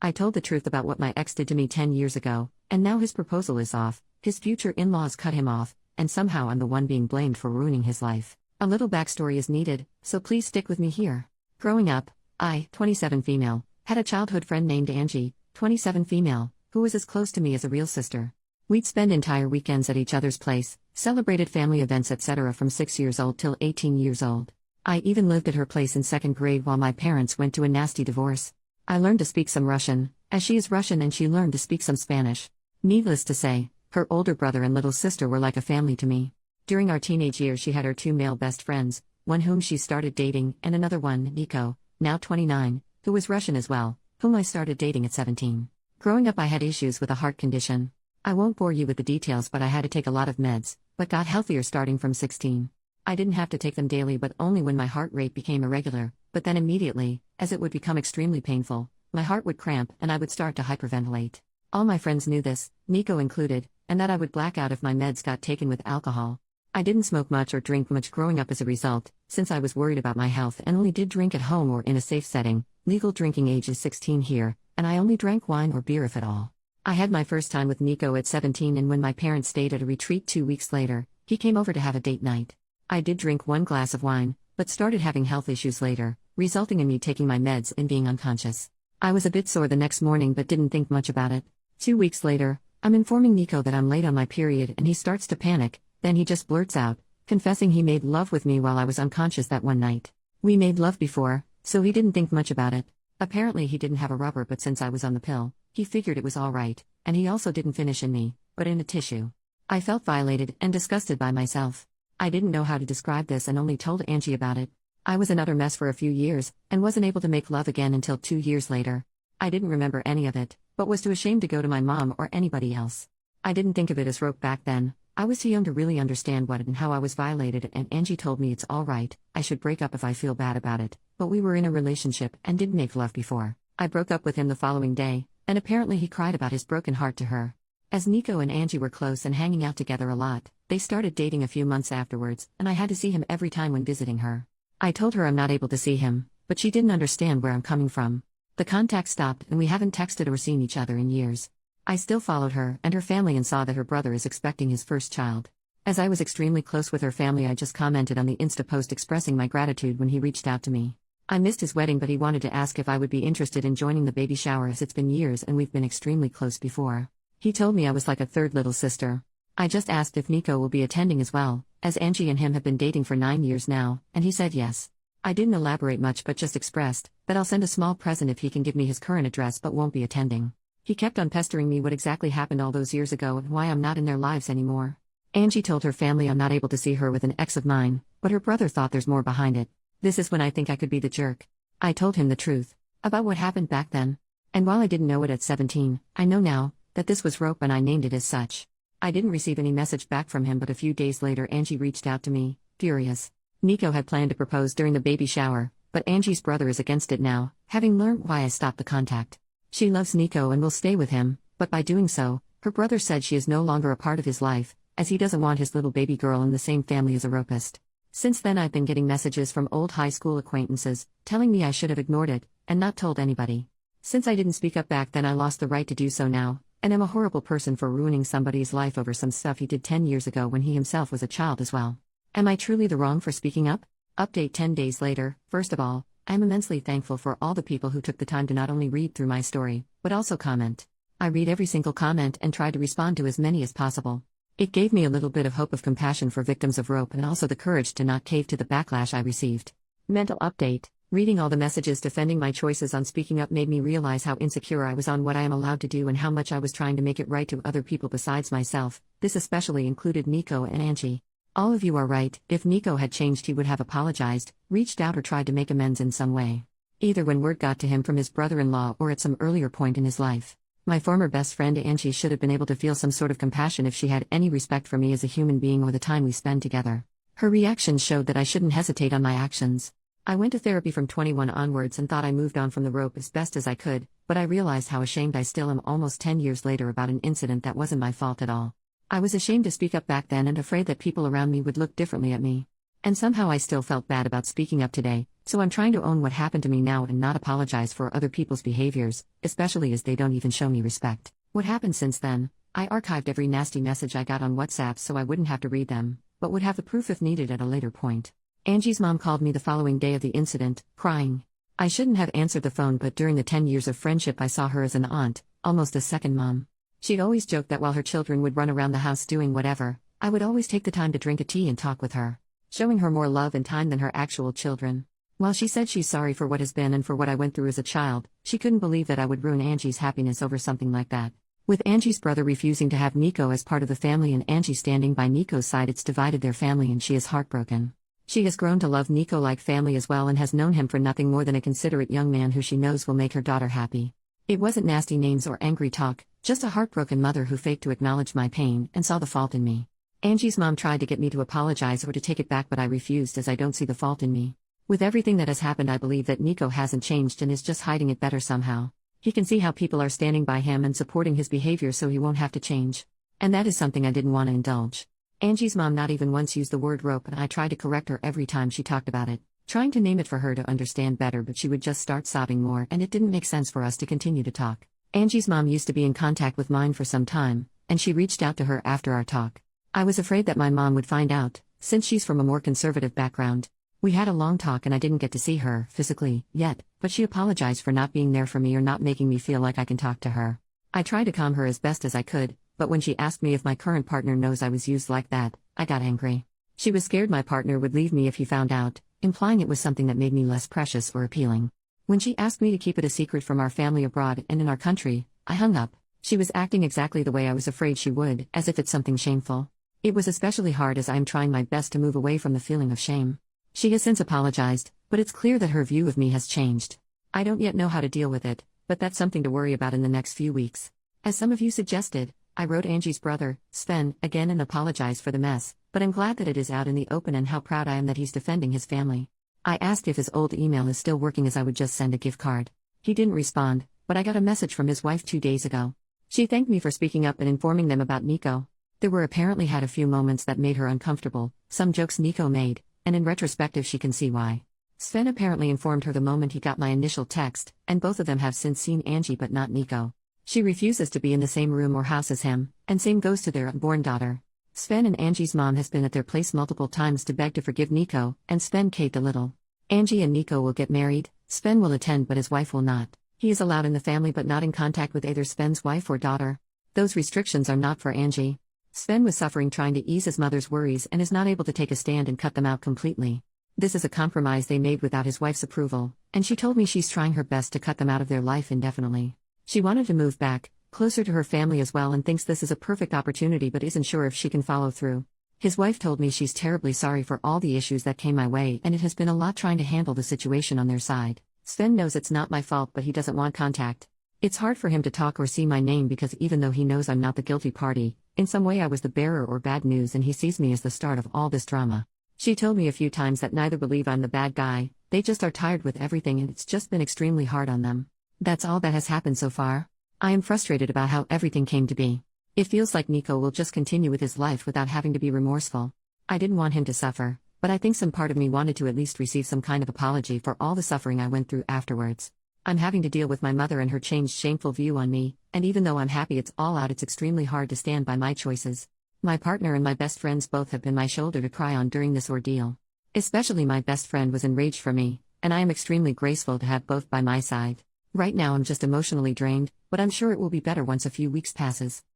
I told the truth about what my ex did to me 10 years ago, and now his proposal is off, his future in-laws cut him off, and somehow I'm the one being blamed for ruining his life. A little backstory is needed, so please stick with me here. Growing up, I, 27 female, had a childhood friend named Angie, 27 female, who was as close to me as a real sister. We'd spend entire weekends at each other's place, celebrated family events etc. from 6 years old till 18 years old. I even lived at her place in 2nd grade while my parents went to a nasty divorce. I learned to speak some Russian, as she is Russian, and she learned to speak some Spanish. Needless to say, her older brother and little sister were like a family to me. During our teenage years she had her 2 male best friends, one whom she started dating and another one, Nico, now 29, who was Russian as well, whom I started dating at 17. Growing up I had issues with a heart condition. I won't bore you with the details, but I had to take a lot of meds, but got healthier starting from 16. I didn't have to take them daily but only when my heart rate became irregular, but then immediately, as it would become extremely painful, my heart would cramp and I would start to hyperventilate. All my friends knew this, Nico included, and that I would black out if my meds got taken with alcohol. I didn't smoke much or drink much growing up as a result, since I was worried about my health and only did drink at home or in a safe setting. Legal drinking age is 16 here, and I only drank wine or beer if at all. I had my first time with Nico at 17, and when my parents stayed at a retreat 2 weeks later, he came over to have a date night. I did drink 1 glass of wine, but started having health issues later, resulting in me taking my meds and being unconscious. I was a bit sore the next morning but didn't think much about it. 2 weeks later, I'm informing Nico that I'm late on my period and he starts to panic, then he just blurts out, confessing he made love with me while I was unconscious that one night. We made love before, so he didn't think much about it. Apparently he didn't have a rubber, but since I was on the pill, he figured it was alright, and he also didn't finish in me, but in a tissue. I felt violated and disgusted by myself. I didn't know how to describe this and only told Angie about it. I was another mess for a few years, and wasn't able to make love again until 2 years later. I didn't remember any of it, but was too ashamed to go to my mom or anybody else. I didn't think of it as rope back then. I was too young to really understand what and how I was violated, and Angie told me it's alright, I should break up if I feel bad about it, but we were in a relationship and didn't make love before. I broke up with him the following day, and apparently he cried about his broken heart to her. As Nico and Angie were close and hanging out together a lot, they started dating a few months afterwards, and I had to see him every time when visiting her. I told her I'm not able to see him, but she didn't understand where I'm coming from. The contact stopped and we haven't texted or seen each other in years. I still followed her and her family and saw that her brother is expecting his first child. As I was extremely close with her family, I just commented on the Insta post expressing my gratitude when he reached out to me. I missed his wedding, but he wanted to ask if I would be interested in joining the baby shower, as it's been years and we've been extremely close before. He told me I was like a third little sister. I just asked if Nico will be attending as well, as Angie and him have been dating for 9 years now, and he said yes. I didn't elaborate much but just expressed that I'll send a small present if he can give me his current address but won't be attending. He kept on pestering me what exactly happened all those years ago and why I'm not in their lives anymore. Angie told her family I'm not able to see her with an ex of mine, but her brother thought there's more behind it. This is when I think I could be the jerk. I told him the truth about what happened back then. And while I didn't know it at 17, I know now that this was rope and I named it as such. I didn't receive any message back from him, but a few days later Angie reached out to me, furious. Nico had planned to propose during the baby shower, but Angie's brother is against it now, having learned why I stopped the contact. She loves Nico and will stay with him, but by doing so, her brother said she is no longer a part of his life, as he doesn't want his little baby girl in the same family as a rapist. Since then I've been getting messages from old high school acquaintances, telling me I should have ignored it, and not told anybody. Since I didn't speak up back then, I lost the right to do so now, and am a horrible person for ruining somebody's life over some stuff he did 10 years ago when he himself was a child as well. Am I truly the wrong for speaking up? Update 10 days later. First of all, I am immensely thankful for all the people who took the time to not only read through my story, but also comment. I read every single comment and try to respond to as many as possible. It gave me a little bit of hope of compassion for victims of rope and also the courage to not cave to the backlash I received. Mental update. Reading all the messages defending my choices on speaking up made me realize how insecure I was on what I am allowed to do and how much I was trying to make it right to other people besides myself. This especially included Nico and Angie. All of you are right. If Nico had changed, he would have apologized, reached out, or tried to make amends in some way. Either when word got to him from his brother-in-law or at some earlier point in his life. My former best friend Angie should have been able to feel some sort of compassion if she had any respect for me as a human being or the time we spend together. Her reactions showed that I shouldn't hesitate on my actions. I went to therapy from 21 onwards and thought I moved on from the rope as best as I could, but I realized how ashamed I still am almost 10 years later about an incident that wasn't my fault at all. I was ashamed to speak up back then and afraid that people around me would look differently at me. And somehow I still felt bad about speaking up today, so I'm trying to own what happened to me now and not apologize for other people's behaviors, especially as they don't even show me respect. What happened since then? I archived every nasty message I got on WhatsApp so I wouldn't have to read them, but would have the proof if needed at a later point. Angie's mom called me the following day of the incident, crying. I shouldn't have answered the phone, but during the 10 years of friendship I saw her as an aunt, almost a second mom. She'd always joked that while her children would run around the house doing whatever, I would always take the time to drink a tea and talk with her, showing her more love and time than her actual children. While she said she's sorry for what has been and for what I went through as a child, she couldn't believe that I would ruin Angie's happiness over something like that. With Angie's brother refusing to have Nico as part of the family and Angie standing by Nico's side, it's divided their family and she is heartbroken. She has grown to love Nico like family as well and has known him for nothing more than a considerate young man who she knows will make her daughter happy. It wasn't nasty names or angry talk, just a heartbroken mother who faked to acknowledge my pain and saw the fault in me. Angie's mom tried to get me to apologize or to take it back, but I refused as I don't see the fault in me. With everything that has happened, I believe that Nico hasn't changed and is just hiding it better somehow. He can see how people are standing by him and supporting his behavior, so he won't have to change. And that is something I didn't want to indulge. Angie's mom not even once used the word rope, and I tried to correct her every time she talked about it, trying to name it for her to understand better, but she would just start sobbing more and it didn't make sense for us to continue to talk. Angie's mom used to be in contact with mine for some time, and she reached out to her after our talk. I was afraid that my mom would find out, since she's from a more conservative background. We had a long talk and I didn't get to see her, physically, yet, but she apologized for not being there for me or not making me feel like I can talk to her. I tried to calm her as best as I could, but when she asked me if my current partner knows I was used like that, I got angry. She was scared my partner would leave me if he found out, implying it was something that made me less precious or appealing. When she asked me to keep it a secret from our family abroad and in our country, I hung up. She was acting exactly the way I was afraid she would, as if it's something shameful. It was especially hard as I am trying my best to move away from the feeling of shame. She has since apologized, but it's clear that her view of me has changed. I don't yet know how to deal with it, but that's something to worry about in the next few weeks. As some of you suggested, I wrote Angie's brother, Sven, again and apologized for the mess, but I'm glad that it is out in the open and how proud I am that he's defending his family. I asked if his old email is still working as I would just send a gift card. He didn't respond, but I got a message from his wife 2 days ago. She thanked me for speaking up and informing them about Nico. There were apparently had a few moments that made her uncomfortable, some jokes Nico made, and in retrospective she can see why. Sven apparently informed her the moment he got my initial text, and both of them have since seen Angie but not Nico. She refuses to be in the same room or house as him, and same goes to their unborn daughter. Sven and Angie's mom has been at their place multiple times to beg to forgive Nico, and Sven caved a little. Angie and Nico will get married, Sven will attend but his wife will not. He is allowed in the family but not in contact with either Sven's wife or daughter. Those restrictions are not for Angie. Sven was suffering trying to ease his mother's worries and is not able to take a stand and cut them out completely. This is a compromise they made without his wife's approval, and she told me she's trying her best to cut them out of their life indefinitely. She wanted to move back, closer to her family as well, and thinks this is a perfect opportunity but isn't sure if she can follow through. His wife told me she's terribly sorry for all the issues that came my way and it has been a lot trying to handle the situation on their side. Sven knows it's not my fault but he doesn't want contact. It's hard for him to talk or see my name because even though he knows I'm not the guilty party, in some way I was the bearer or bad news and he sees me as the start of all this drama. She told me a few times that neither believe I'm the bad guy, they just are tired with everything and it's just been extremely hard on them. That's all that has happened so far. I am frustrated about how everything came to be. It feels like Nico will just continue with his life without having to be remorseful. I didn't want him to suffer, but I think some part of me wanted to at least receive some kind of apology for all the suffering I went through afterwards. I'm having to deal with my mother and her changed shameful view on me, and even though I'm happy it's all out, it's extremely hard to stand by my choices. My partner and my best friends both have been my shoulder to cry on during this ordeal. Especially my best friend was enraged for me, and I am extremely grateful to have both by my side. Right now I'm just emotionally drained, but I'm sure it will be better once a few weeks passes.